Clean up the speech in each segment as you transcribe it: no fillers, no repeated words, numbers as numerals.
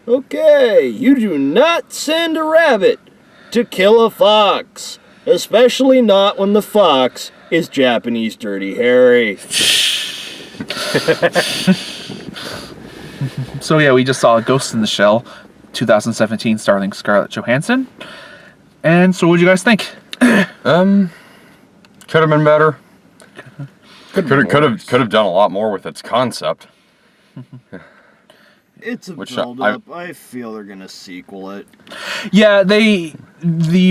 Okay, you do not send a rabbit to kill a fox, especially not when the fox is Japanese Dirty Harry. So yeah, we just saw Ghost in the Shell, 2017, starring Scarlett Johansson. And so, what do you guys think? Could have been better. Could have done a lot more with its concept. It's a build-up. I feel they're gonna sequel it. Yeah, the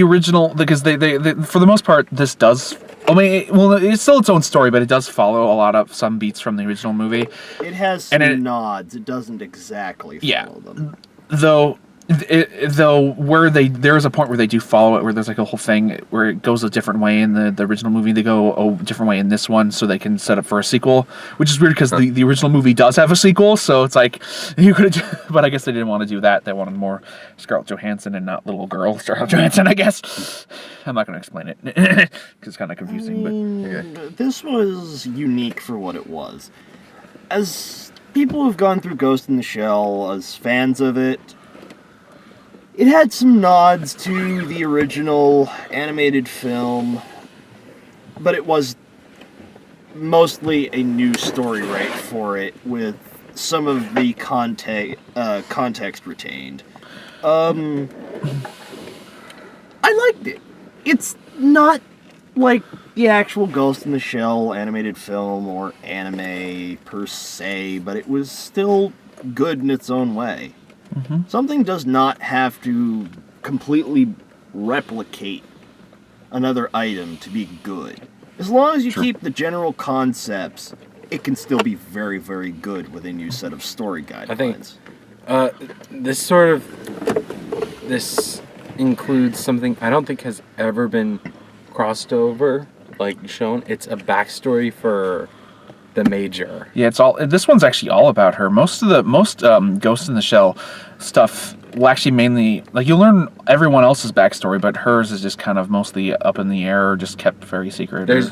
original, because they for the most part, this does. I mean, it's still its own story, but it does follow a lot of some beats from the original movie. It has some nods. It doesn't exactly follow them. Though there's a point where they do follow it, where there's like a whole thing where it goes a different way in the original movie. They go a different way in this one, so they can set up for a sequel, which is weird because the original movie does have a sequel. So it's like you could have, but I guess they didn't want to do that. They wanted more Scarlett Johansson and not little girl Scarlett Johansson. I guess I'm not going to explain it because it's kind of confusing. But this was unique for what it was. As people who've gone through Ghost in the Shell, as fans of it. It had some nods to the original animated film, but it was mostly a new story right for it, with some of the context retained. I liked it. It's not like the actual Ghost in the Shell animated film or anime per se, but it was still good in its own way. Mm-hmm. Something does not have to completely replicate another item to be good. As long as you keep the general concepts, it can still be very, very good within your set of story guidelines. I think this includes something I don't think has ever been crossed over, like shown. It's a backstory for the Major. Yeah, this one's actually all about her. Most Ghost in the Shell stuff will actually mainly, like, you'll learn everyone else's backstory, but hers is just kind of mostly up in the air, or just kept very secret. There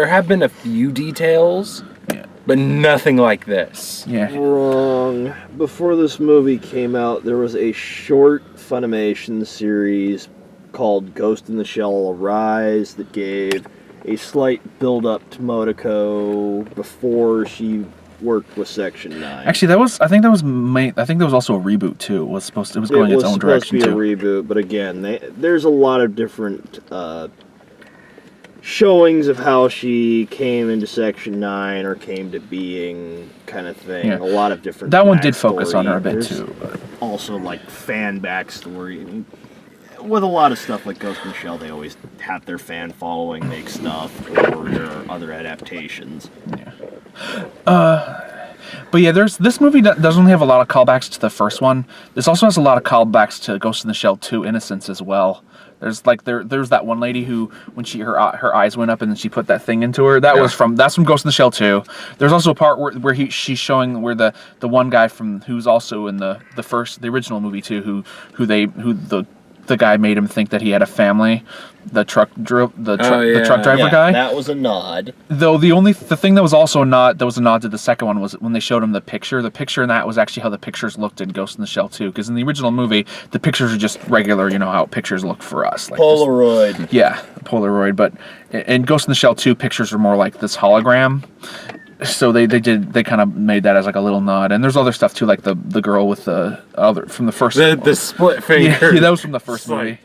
have been a few details, but nothing like this. Yeah. Wrong. Before this movie came out, there was a short Funimation series called Ghost in the Shell Arise that gave a slight build-up to Motoko before she worked with Section 9. Actually, I think that was also a reboot too. It was going its own direction too. It was supposed to be a reboot, but again, there's a lot of different showings of how she came into Section 9 or came to being, kind of thing. Yeah. A lot of different. That one did focus on her a bit too. But also, like, fan backstory. With a lot of stuff like Ghost in the Shell, they always have their fan following make stuff, or there are other adaptations. Yeah. But yeah, this movie doesn't only have a lot of callbacks to the first one. This also has a lot of callbacks to Ghost in the Shell 2 Innocence as well. There's that one lady who, when her eyes went up and then she put that thing into her. That's from Ghost in the Shell 2. There's also a part where she's showing where the one guy who's also in the original movie too, who the guy made him think that he had a family, the truck driver guy. That was a nod. Though the thing that was also a nod to the second one was when they showed him the picture. The picture in that was actually how the pictures looked in Ghost in the Shell 2. Because in the original movie, the pictures are just regular, how pictures look for us. Like Polaroid. Polaroid. But in Ghost in the Shell 2, pictures are more like this hologram. So they kind of made that as like a little nod, and there's other stuff too, like the girl with the other from the first the split finger. Yeah, that was from the first movie.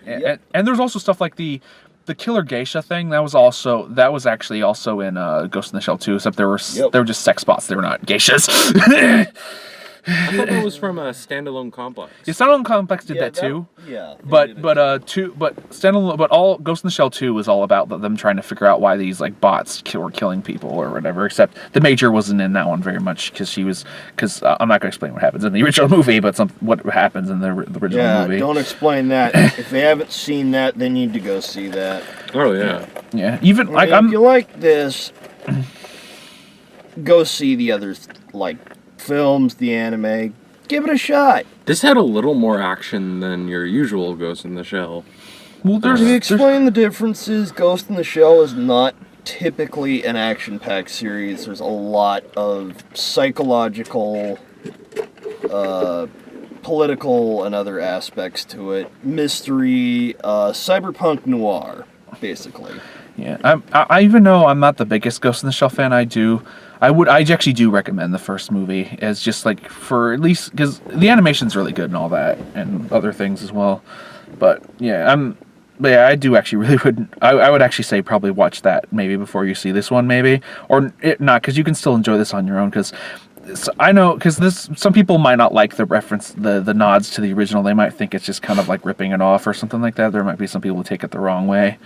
And there's also stuff like the killer geisha thing. That was actually also in Ghost in the Shell 2, except they were just sex bots. They were not geishas. I thought that was from a Standalone Complex. Yeah, Standalone Complex did that too. But all Ghost in the Shell 2 was all about them trying to figure out why these like bots were killing people or whatever. Except the Major wasn't in that one very much because I'm not going to explain what happens in the original movie, but what happens in the original movie. Yeah, don't explain that. If they haven't seen that, they need to go see that. Oh yeah. Yeah. Even if you like this, go see the others films, the anime, give it a shot. This had a little more action than your usual Ghost in the Shell. Well, to explain the differences, Ghost in the Shell is not typically an action-packed series. There's a lot of psychological, political, and other aspects to it. Mystery, cyberpunk noir, basically. Yeah, I even though I'm not the biggest Ghost in the Shell fan, I actually do recommend the first movie as just like for at least because the animation's really good and all that and other things as well. But yeah, I do actually really would. I would actually say probably watch that maybe before you see this one, maybe or not because you can still enjoy this on your own because. I know because some people might not like the reference, the nods to the original. They might think it's just kind of like ripping it off or something like that. There might be some people who take it the wrong way.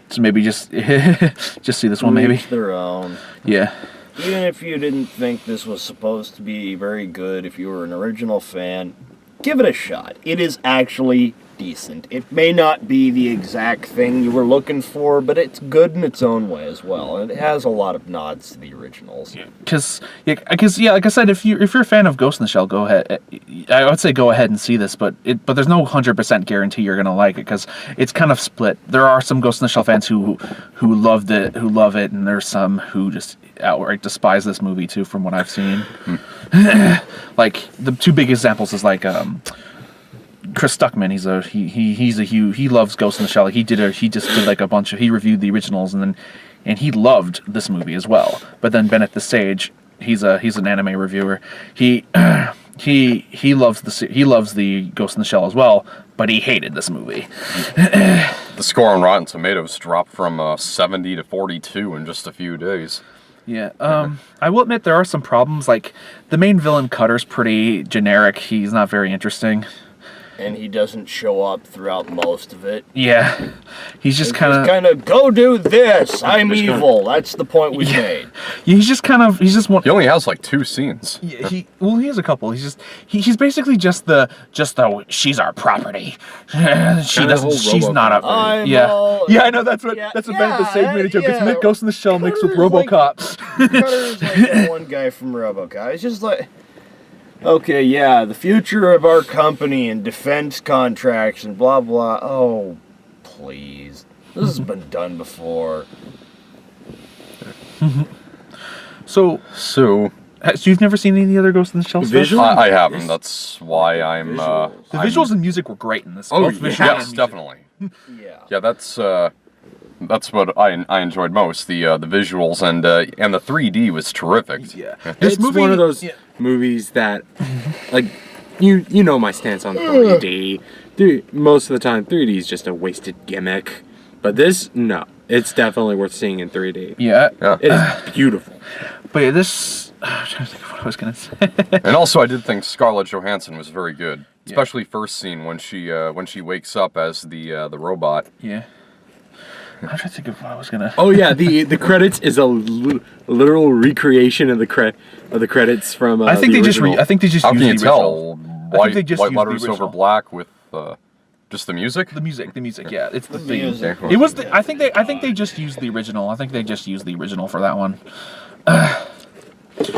So maybe just see this one, maybe. Each their own. Yeah. Even if you didn't think this was supposed to be very good, if you were an original fan, give it a shot. It is actually decent. It may not be the exact thing you were looking for, but it's good in its own way as well. And it has a lot of nods to the originals. Because like I said, if you're a fan of Ghost in the Shell, go ahead. I would say go ahead and see this, but there's no 100% guarantee you're gonna like it because it's kind of split. There are some Ghost in the Shell fans who love it, and there's some who just outright despise this movie too, from what I've seen. Like the two big examples is like Chris Stuckman. He loves Ghost in the Shell. He just did like a bunch of, he reviewed the originals and he loved this movie as well. But then Bennett the Sage, he's an anime reviewer. He loves the Ghost in the Shell as well, but he hated this movie. The score on Rotten Tomatoes dropped from 70 to 42 in just a few days. Yeah, I will admit there are some problems. Like the main villain Cutter's pretty generic. He's not very interesting. And he doesn't show up throughout most of it. Yeah, he's just kind of go do this. I'm evil. That's the point we made. He's just one. He only has like 2 scenes. Yeah, he has a couple. He's basically just the she's our property. She's not up. Yeah, I know that's what Bennett the Sage made a joke. It's Ghost in the Shell mixed with RoboCop. Cutter's like one guy from RoboCop. It's just like, okay, yeah, the future of our company and defense contracts and blah blah. Oh, please, this has been done before. So you've never seen any of the other Ghost in the Shell stuff? I haven't. That's why I'm. The visuals and music were great in this. Oh, yes, definitely. Yeah, that's what I enjoyed most. The visuals and the 3D was terrific. Yeah, this movie, one of those movies that, like, you know my stance on 3D. Most of the time, 3D is just a wasted gimmick. But this, no, it's definitely worth seeing in 3D. Yeah. It is beautiful. But yeah, this. I'm trying to think of what I was gonna say. And also, I did think Scarlett Johansson was very good, especially first scene when she wakes up as the robot. Yeah. I'm trying to think of what I was gonna. Oh yeah, the credits is a literal recreation of the credits from. I think the they original. I think they just. How can you the tell? White letters the over black with just the music. The music, yeah, it's the thing. music. It was. I think they just used the original. I think they just used the original for that one.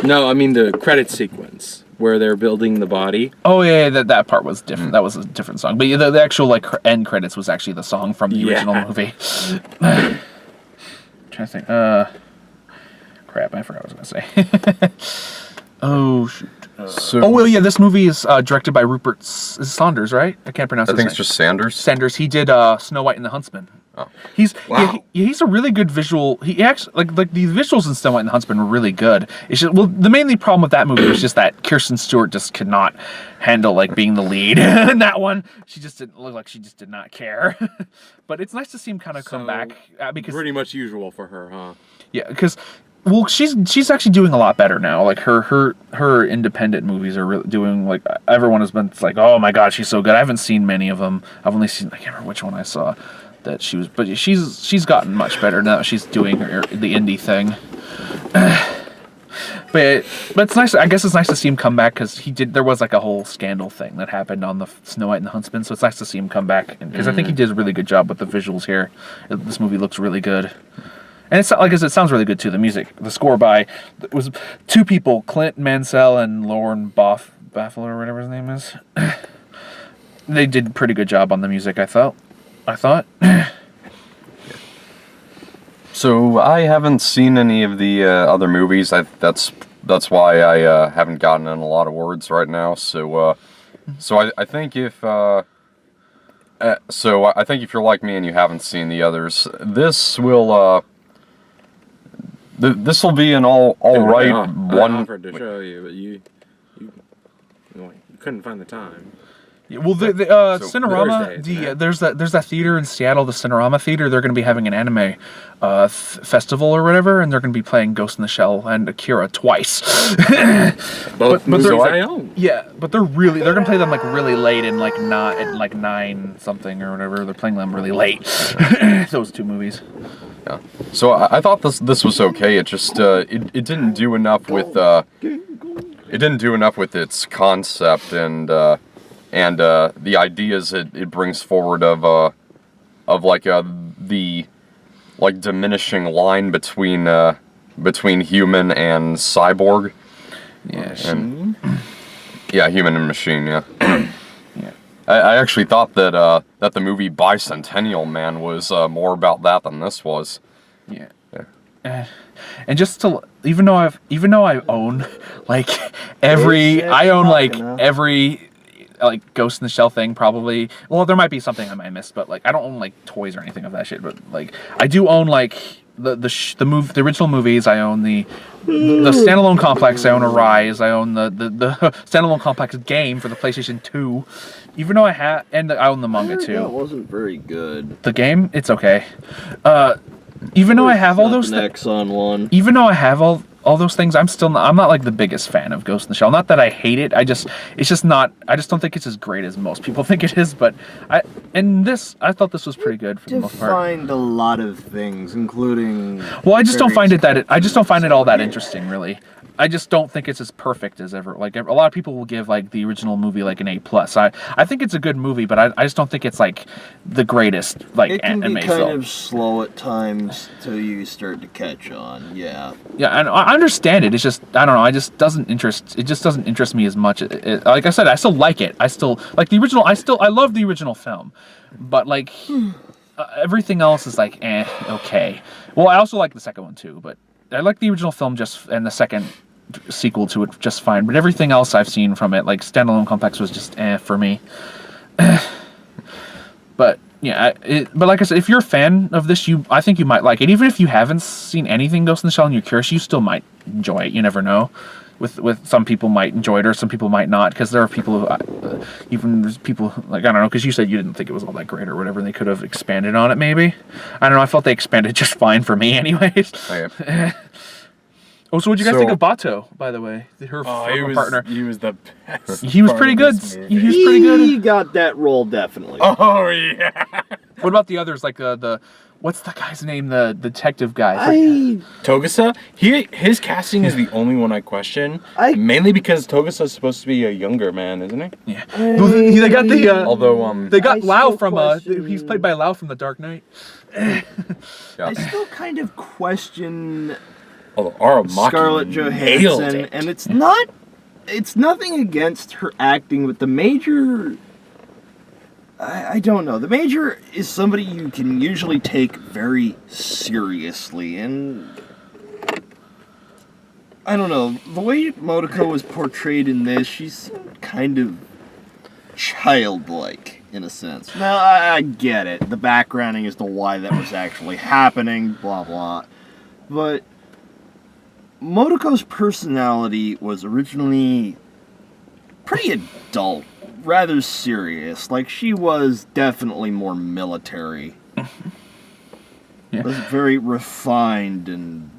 No, I mean the credit sequence where they're building the body. Oh yeah, that part was different. That was a different song. But yeah, the actual like end credits was actually the song from the original movie. I'm trying to think. Crap! I forgot what I was gonna say. Oh shoot. This movie is directed by Rupert Saunders, right? I can't pronounce. I think it's just Sanders. Sanders. He did Snow White and the Huntsman. Oh. He's a really good visual. He actually like the visuals in Snow White and the Huntsman were really good. It's just, the mainly problem with that movie was just that Kirsten Stewart just could not handle like being the lead in that one. She just didn't look like she just did not care. But it's nice to see him kind of come back because pretty much usual for her, huh? Yeah, because. Well, she's actually doing a lot better now. Like her independent movies are really doing like everyone has been like, oh my god, she's so good. I haven't seen many of them. I've only seen I can't remember which one I saw that she was, but she's gotten much better now. She's doing the indie thing. But it's nice. I guess it's nice to see him come back because there was like a whole scandal thing that happened on the Snow White and the Huntsman. So it's nice to see him come back because I think he did a really good job with the visuals here. This movie looks really good. And it's like I said, it sounds really good too. The music, the score it was 2 people, Clint Mansell and Lauren Baffler or whatever his name is. They did a pretty good job on the music, I thought. So So I haven't seen any of the other movies. That's why I haven't gotten in a lot of words right now. So I think if I think if you're like me and you haven't seen the others, this will this will be an all right one. I offered to show you, but you couldn't find the time. Yeah, well, the Cinerama, there's that theater in Seattle, the Cinerama Theater. They're going to be having an anime festival or whatever, and they're going to be playing Ghost in the Shell and Akira twice. Both movies I own. Yeah, but they're going to play them like really late in like not at like 9 something or whatever. They're playing them really late. Those two movies. Yeah. So I thought this was okay. It just it didn't do enough with its concept and the ideas it brings forward of like the like diminishing line between human and cyborg. Yeah. Human and machine. Yeah. Yeah. I actually thought that the movie Bicentennial Man was more about that than this was. Yeah. And just to even though I own like every like Ghost in the Shell thing probably. Well, there might be something I might miss, but like I don't own like toys or anything of that shit. But like I do own like the original movies. I own the standalone complex. I own Arise. I own the standalone complex game for the PlayStation 2. Even though I own the manga too. That wasn't very good. The game, it's okay. Even though I have all those Nexon one. Even though I have all those things, I'm not like the biggest fan of Ghost in the Shell. Not that I hate it. I just don't think it's as great as most people think it is. But I thought this was pretty good for the most part. Defined a lot of things, including. Well, I just don't find it all that interesting, really. I just don't think it's as perfect as ever. Like a lot of people will give like the original movie like an A+. I think it's a good movie, but I just don't think it's like the greatest like anime film. It can be kind of slow at times till you start to catch on. Yeah. Yeah, and I understand it. It's just I don't know. It just doesn't interest me as much. Like I said, I still like it. I still like the original. I love the original film, but like everything else is like okay. Well, I also like the second one too, but I like the original film and the second sequel to it just fine. But everything else I've seen from it, like standalone complex, was just for me. But yeah, but like I said, if you're a fan of this, I think you might like it. Even if you haven't seen anything Ghost in the Shell and you're curious, you still might enjoy it. You never know. With some people might enjoy it or some people might not, because there are people who there's people like I don't know, because you said you didn't think it was all that great or whatever, and they could have expanded on it maybe. I don't know. I felt they expanded just fine for me anyways. Okay. Oh, so what'd you guys think of Bato, by the way? Her partner. He was the best. He was pretty good. He was pretty good. He got that role definitely. Oh yeah. What about the others? Like the what's the guy's name? The detective guy. Togasa. His casting is the only one I question. Mainly because Togasa's supposed to be a younger man, isn't he? Yeah. They got the although they got Lau from he's played by Lau from The Dark Knight. Yeah. I still kind of question Aramaki Scarlett Johansson, and it's nothing against her acting, but the Major, I don't know. The Major is somebody you can usually take very seriously, and I don't know, the way Motoko was portrayed in this, she's kind of childlike, in a sense. Now, I get it. The backgrounding as to why that was actually happening, blah, blah. But Motoko's personality was originally pretty adult, rather serious. Like, she was definitely more military. Yeah. It was very refined and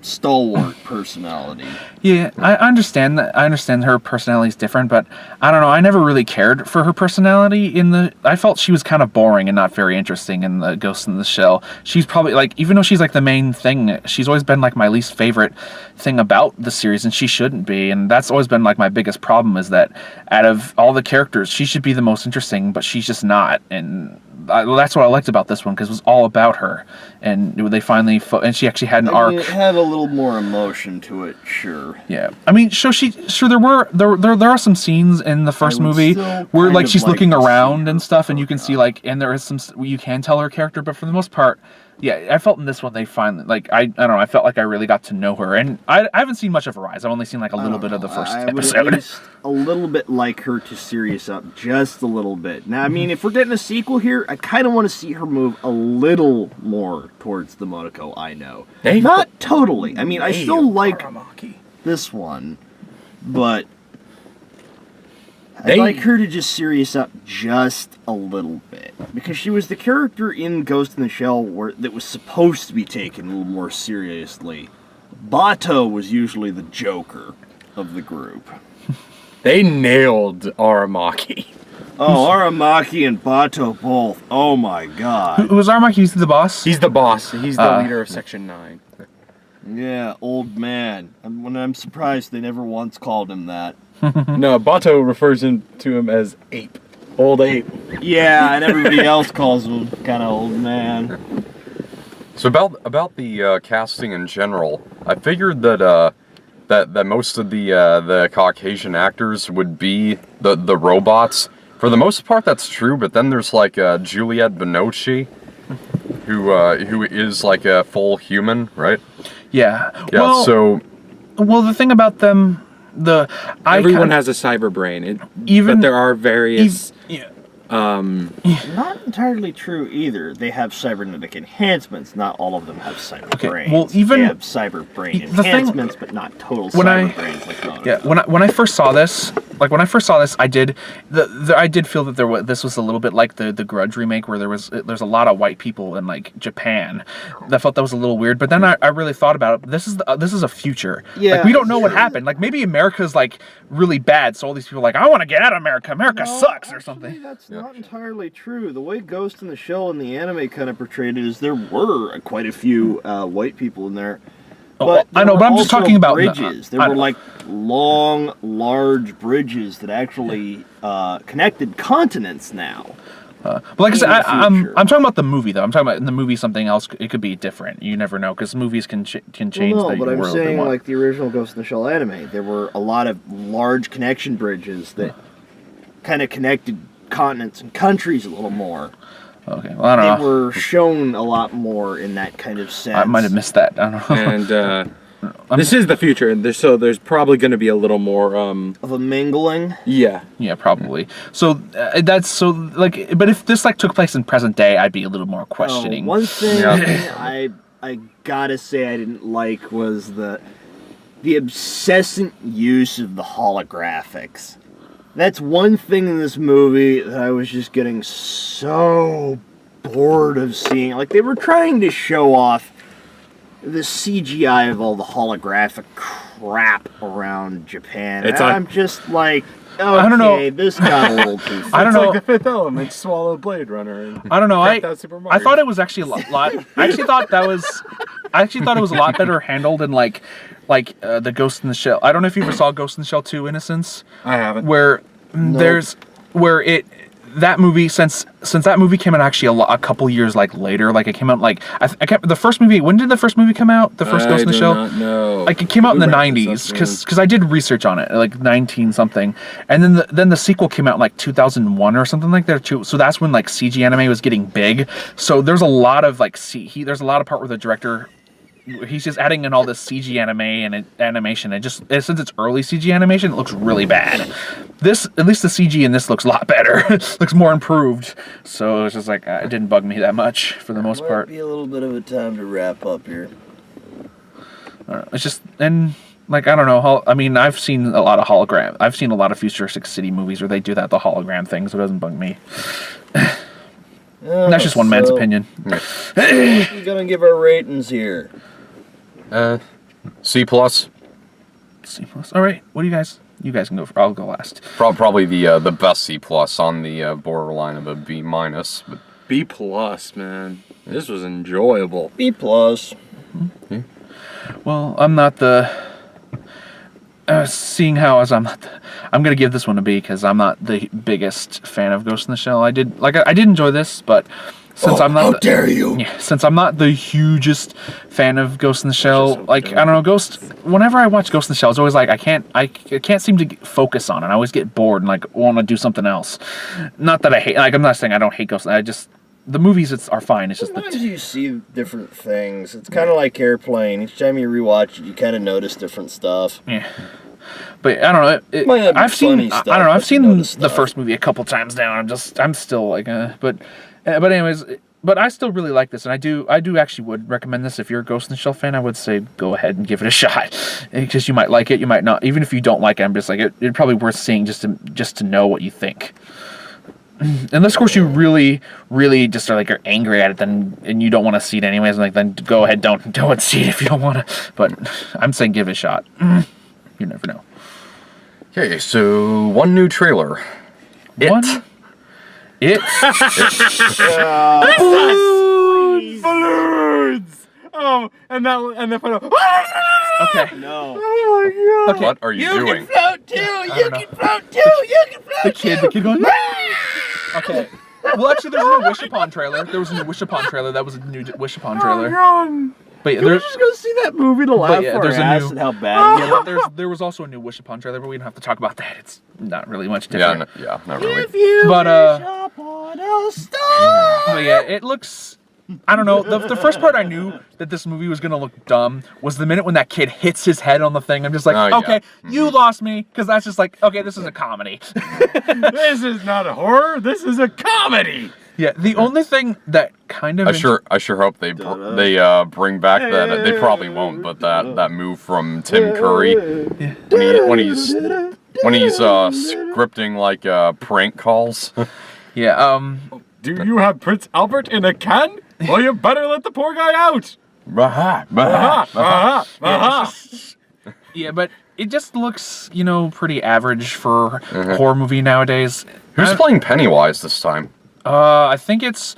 stalwart personality. Yeah, I understand that. I understand her personality is different, but I don't know. I never really cared for her personality I felt she was kind of boring and not very interesting in the Ghost in the Shell. She's probably like, even though she's like the main thing, she's always been like my least favorite thing about the series, and she shouldn't be. And that's always been like my biggest problem, is that out of all the characters, she should be the most interesting, but she's just not. And that's what I liked about this one, because it was all about her, and they finally and she actually had an arc. It had a little more emotion to it, sure. Yeah, I mean, there are some scenes in the first movie where like she's looking around and stuff, and you can see like, and there is some, you can tell her character, but for the most part, yeah, I felt in this one they finally I don't know, I felt like I really got to know her, and I haven't seen much of her eyes. I've only seen like a little bit of the first I would episode. at least a little bit like her to serious up just a little bit. Now, I mean, if we're getting a sequel here, I kind of want to see her move a little more towards the Motoko I know. Not totally. I mean, I still like this one, but I'd like her to just serious up just a little bit. Because she was the character in Ghost in the Shell that was supposed to be taken a little more seriously. Bato was usually the joker of the group. They nailed Aramaki. Oh, Aramaki and Bato both. Oh my god. Who was Aramaki? He's the boss? He's the boss. He's the leader of Section 9. Yeah, old man. I'm surprised they never once called him that. No, Bato refers to him as Ape. Old Ape. Yeah, and everybody else calls him kind of old man. So about the casting in general, I figured that that most of the Caucasian actors would be the robots. For the most part, that's true. But then there's like Juliette Binoche, who is like a full human, right? Yeah. Yeah. Well, the thing about them, everyone has a cyber brain. But there are various. Not entirely true either. They have cybernetic enhancements. Not all of them have cyber brains. Well, they have cyber brain enhancements, but not total cyber brains. When I first saw this, I did feel that this was a little bit like the Grudge remake, where there's a lot of white people in like Japan. I felt that was a little weird, but then I really thought about it. This is a future. Yeah, like, we don't know what happened. Like maybe America's like really bad, so all these people are like, I want to get out of America. America sucks or something. That's not entirely true. The way Ghost in the Shell in the anime kind of portrayed it is there were quite a few white people in there. But I know, but I'm just talking about bridges. There were like long, large bridges that actually connected continents now. But like I said, I'm talking about the movie though. I'm talking about in the movie something else. It could be different. You never know because movies can change. Well, no, the but I'm world saying like the original Ghost in the Shell anime, there were a lot of large connection bridges that kind of connected continents and countries a little more. Okay, well I don't know. They were shown a lot more in that kind of sense. I might have missed that. I don't know. And this is the future, and there's probably going to be a little more of a mingling. Yeah, probably. So that's so like, but if this like took place in present day, I'd be a little more questioning. One thing I gotta say I didn't like was the obsessant use of the holographics. That's one thing in this movie that I was just getting so bored of seeing. Like, they were trying to show off the CGI of all the holographic crap around Japan. I'm just like, okay, I don't know. This got a little too far. I don't know. It's like the Fifth Element, swallow Blade Runner. I don't know. I thought it was actually a lot. I actually thought it was a lot better handled in like the Ghost in the Shell. I don't know if you ever saw Ghost in the Shell 2: Innocence. I haven't. Where that movie since that movie came out actually a couple years like later, like it came out like the first movie. When did the first movie come out? The first Ghost in the Shell. I do not know. Like it came out in the 90s because I did research on it, like 19 something, and then the sequel came out in like 2001 or something like that too. So that's when like CG anime was getting big. So there's a lot of like there's a lot of part where the director. He's just adding in all this CG anime and animation, and just since it's early CG animation, it looks really bad. At least the CG in this looks a lot better, looks more improved. So it's just like it didn't bug me that much for the most part. Might be a little bit of a time to wrap up here. It's just and like I don't know. I mean, I've seen a lot of hologram. I've seen a lot of Futuristic City movies where they do the hologram thing, so it doesn't bug me. That's just one man's opinion. We're gonna give our ratings here. C plus. C plus. All right. What do you guys? You guys can go. I'll go last. Probably the best C plus on the borderline of a B minus. But B plus, man. This was enjoyable. B plus. Mm-hmm. Well, I'm not the. Seeing how as I'm gonna give this one a B because I'm not the biggest fan of Ghost in the Shell. I did enjoy this, but since I'm not since I'm not the hugest fan of Ghost in the Shell, like I don't know, Ghost. Whenever I watch Ghost in the Shell, it's always like I can't seem to focus on it. I always get bored and like want to do something else. Not that I hate. Like I'm not saying I don't hate Ghost. the movies are fine. It's just Sometimes you see different things. It's kind of like Airplane. Each time you rewatch it, you kind of notice different stuff. yeah. But I don't know. Might not be I've seen. funny stuff, I don't know. I've but you seen notice the stuff. first movie a couple times now. I'm still like, but anyways. But I still really like this, and I do actually would recommend this if you're a Ghost in the Shell fan. I would say go ahead and give it a shot, because you might like it, you might not. Even if you don't like it, I'm just like it's probably worth seeing just to know what you think. Unless, of course, you really, really just are like are angry at it, then and you don't want to see it anyways. Like then go ahead, don't see it if you don't want to. But I'm saying give it a shot. You never know. Okay, so one new trailer. Balloons! Oh, and the photo. Okay. No. Oh my god. Okay. What are you doing? float too. You know. can float too. You can float The kid going. Okay. Well, actually, there's a new Wish Upon trailer. There was a new Wish Upon trailer. That was a new Wish Upon trailer. God. But yeah, Can we there's just go see that movie to laugh yeah, our there's a ass new- at how bad it is? there was also a new Wish Upon trailer, but we don't have to talk about that. It's not really much Yeah, different. not really. If you But, wish upon a star. But yeah, it looks. I don't know. The first part I knew that this movie was gonna look dumb was the minute when that kid hits his head on the thing. I'm just like, Oh, yeah. okay, you lost me, because that's just like, okay, this is a comedy. This is not a horror. This is a comedy. Yeah, the only thing that kind of I sure hope they bring back that. They probably won't, but that move from Tim Curry when he's scripting like prank calls. yeah Do you have Prince Albert in a can? Well, you better let the poor guy out. yeah, but it just looks pretty average for a horror movie nowadays. Who's playing Pennywise this time? I think it's.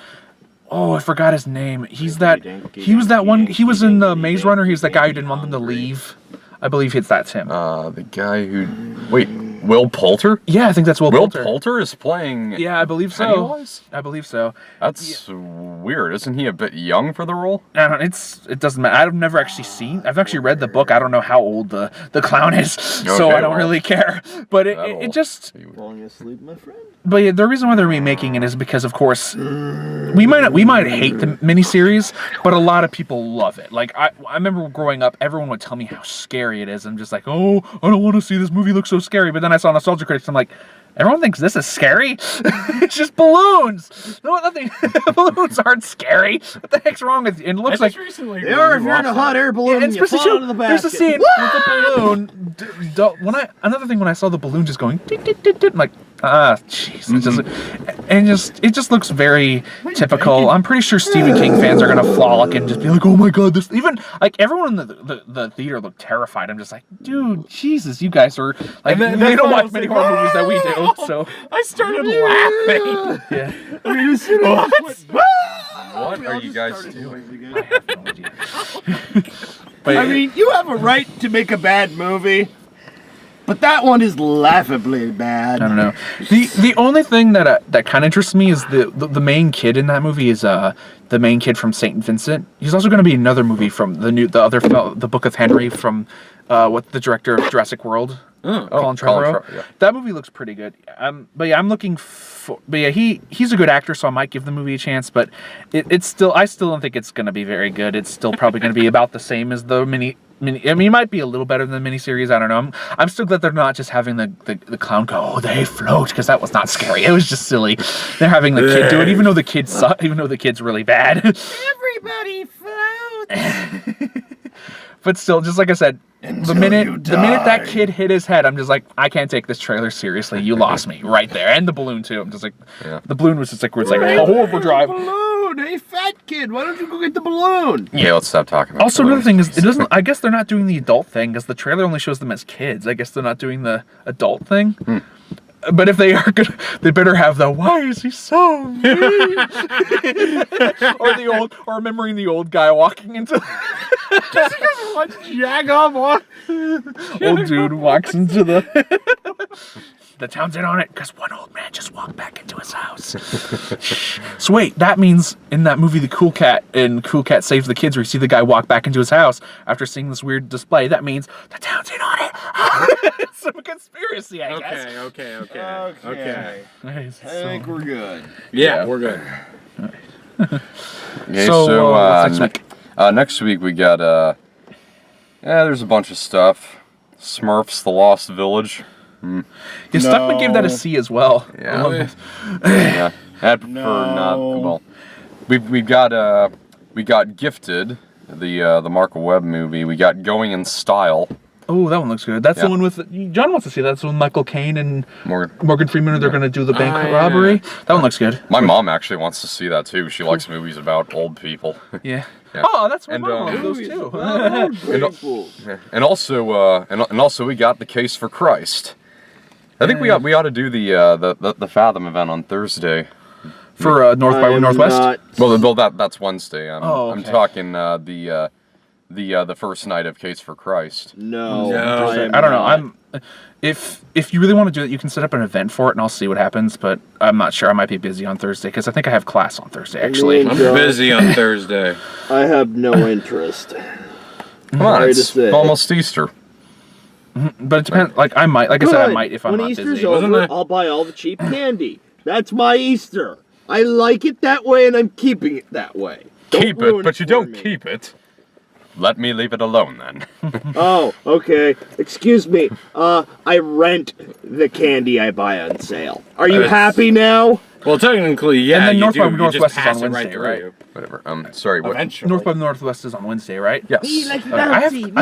Oh, I forgot his name. He was that one. He was in the Maze Runner. He was that guy who didn't want them to leave. I believe that's him. The guy who. Wait, Will Poulter? Yeah, I think that's Will Poulter. Will Poulter is playing. Yeah, I believe so. Pennywise? I believe so. That's weird. Isn't he a bit young for the role? I don't. It doesn't matter. I've never actually seen. I've actually read the book. I don't know how old the clown is, so I don't well, really care. But it just. Falling asleep, my friend. But yeah, the reason why they're remaking it is because, of course, we might hate the miniseries, but a lot of people love it. Like I remember growing up, everyone would tell me how scary it is. I'm just like, oh, I don't want to see this movie look so scary. But then I saw Nostalgia Critics. I'm like, everyone thinks this is scary. It's just balloons. No, nothing. Balloons aren't scary. What the heck's wrong with you? And it looks like recently. They are if you're in a hot air balloon and and you especially fall into the there's basket. a scene with the balloon. Another thing when I saw the balloon just going, I'm like, jeez, it just looks very typical. I'm pretty sure Stephen King fans are gonna frolic and just be like, oh my god, this. Even like everyone in the theater looked terrified. I'm just like, dude, Jesus, you guys are like, they don't watch many horror movies that we do. So I started laughing. yeah, I mean, as soon as What are you guys doing? I have no idea. But I mean, you have a right to make a bad movie, but that one is laughably bad. I don't know. The only thing that kind of interests me is the main kid in that movie is the main kid from Saint Vincent. He's also going to be another movie from the Book of Henry from what the director of Jurassic World, Colin Trevorrow. Yeah. That movie looks pretty good. But yeah, I'm looking for. But yeah, he's a good actor, so I might give the movie a chance. But I still don't think it's going to be very good. It's still probably going to be about the same as the mini. I mean, it might be a little better than the miniseries. I don't know. I'm still glad they're not just having the clown go, oh, they float, because that was not scary. It was just silly. They're having the kid do it, even though the kid's really bad. Everybody floats. But still, just like I said, the minute that kid hit his head, I'm just like, I can't take this trailer seriously. You lost me right there, and the balloon too. I'm just like, the balloon was just like, where it's like overdrive. Balloon, hey fat kid, why don't you go get the balloon? Yeah, let's stop talking about Also, another balloons. thing is, it doesn't. I guess they're not doing the adult thing because the trailer only shows them as kids. I guess they're not doing the adult thing. But if they are good, they better have the "Why is he so mean?" or remembering the old guy walking into old dude walks into the town's in on it because one old man just walked back into his house. So wait, that means in that movie, The Cool Cat in Cool Cat Saves the Kids, where you see the guy walk back into his house after seeing this weird display, that means the town's in on it. It's a conspiracy, I guess. Okay. I think we're good. Yeah, we're good. Okay, So, what's next week? Next week we got there's a bunch of stuff. Smurfs: The Lost Village. Yeah, Stuckman gave that a C as well. Yeah. Yeah. I'd prefer not. Well, we got Gifted, the Mark Webb movie. We got Going in Style. Oh, that one looks good. That's the Yeah. one with John wants to see. That's when Michael Caine and Morgan. Morgan Freeman are going to do the bank yeah. robbery. That one looks good. My mom actually wants to see that too. She likes movies about old people. Yeah. Yeah. Oh, that's my And, mom loves those too. And also we got The Case for Christ. I think we ought to do the Fathom event on Thursday. For North by Northwest. Well, that's Wednesday. I'm okay. talking the first night of Case for Christ. No. I don't know. If you really want to do it, you can set up an event for it, and I'll see what happens. But I'm not sure. I might be busy on Thursday because I think I have class on Thursday. Actually, I'm busy on Thursday. I have no interest. Come on, Sorry to it's say. almost Easter. but it depends. Like I might. Like I said, I might if I'm when not Easter's busy. over, Wasn't it? I'll buy all the cheap candy. That's my Easter. I like it that way, and I'm keeping it that way. Don't Keep ruin it, but you for don't me. keep it. Let me leave it alone then. Oh, okay. Excuse me. I rent the candy I buy on sale. Are you It's- happy now? Well, technically, yeah, And then you North do. by You Northwest just is pass on it Wednesday, right through right? you. Whatever. Sorry. What? Eventually. North by Northwest is on Wednesday, right? Yes. Okay, I have